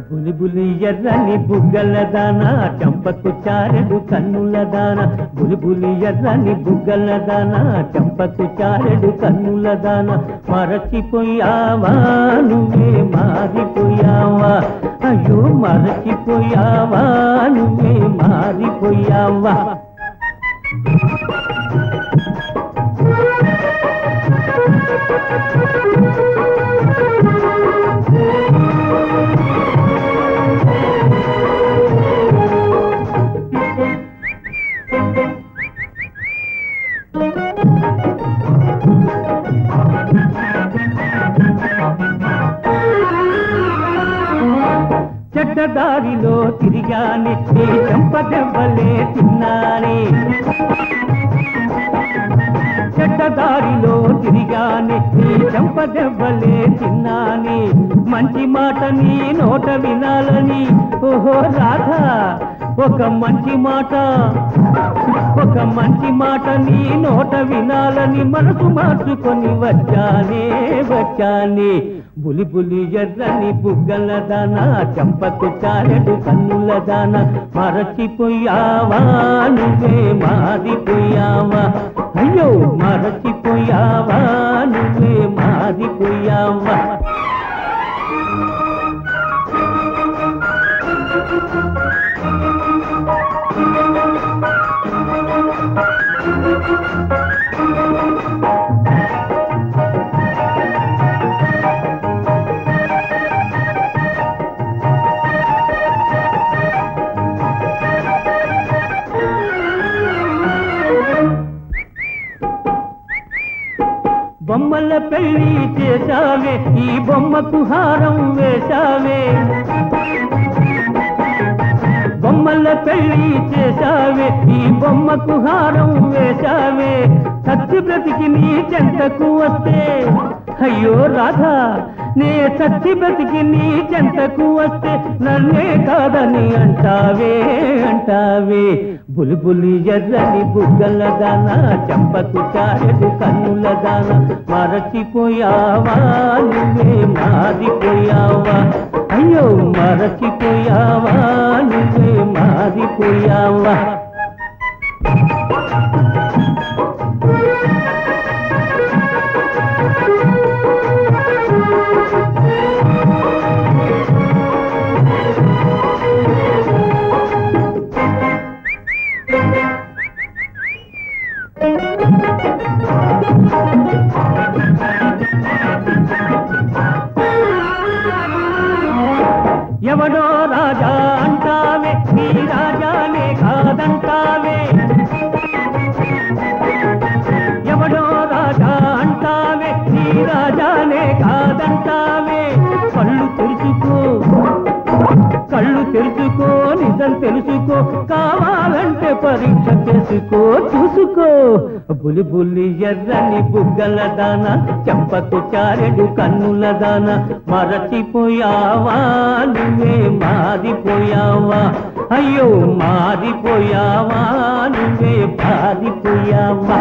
బులిబులి ఎర్రని బుగ్గల దాన చంపకు చారెడు కన్నుల దాన బులిబులి ఎర్రని బుగ్గల దాన చంపకు చారెడు కన్నుల దాన మరచిపోయావా నువ్వే మారిపోయావా అయ్యో మరచిపోయావా నువ్వే మారిపోయావా చెడ్డదారిలో తిరిగానే నీ చంపదెవ్వలే తిన్నానే చెడ్డదారిలో తిరిగానే నీ చంపదెవ్వలే తిన్నానే మంచి మాట నీ నోట వినాలని ఓహో రాధా ఒక మంచి మాట నీ నోట వినాలని మనసు మార్చుకొని వచ్చానే బులిబులి ఎర్రని బుగ్గల దాన చంపకు చారెడు కన్నుల దాన మరచిపోయావా నువ్వే మారిపోయావా అయ్యో మరచిపోయావా నువ్వే మారిపోయావా బొమ్మల పెళ్లి చేశావే ఈ బొమ్మకు హారం వేశావే బొమ్మల పెళ్లి చేశావే ఈ బొమ్మకు హారం వేశావే సత్య బ్రతికి నీ చెంతకు వస్తే అయ్యో రాధా నే సత్య బ్రతికి నీ చెంతకు వస్తే నన్నే కాదని అంటావే బులిబులి ఎర్రని బుగ్గల దాన చంపకు చారెడు కన్నుల దాన మరచిపోయావా నువ్వే మారిపోయావా అయ్యో మరచిపోయావా నువ్వే మారిపోయావా ఎవడో రాజా అంటావే నీ రాజానే కాదంటావే ఎవడో రాజా అంటావే నీ రాజానే కాదంటావే కళ్ళు తెరుచుకో నిజం తెలుసుకో కావాలంటే పరీక్ష చేసుకో చూసుకో బులిబులి ఎర్రని బుగ్గల దాన చంపకు చారెడు కన్నుల దాన మరచిపోయావా నువ్వే మారిపోయావా అయ్యో మారిపోయావా నువ్వే మారిపోయావా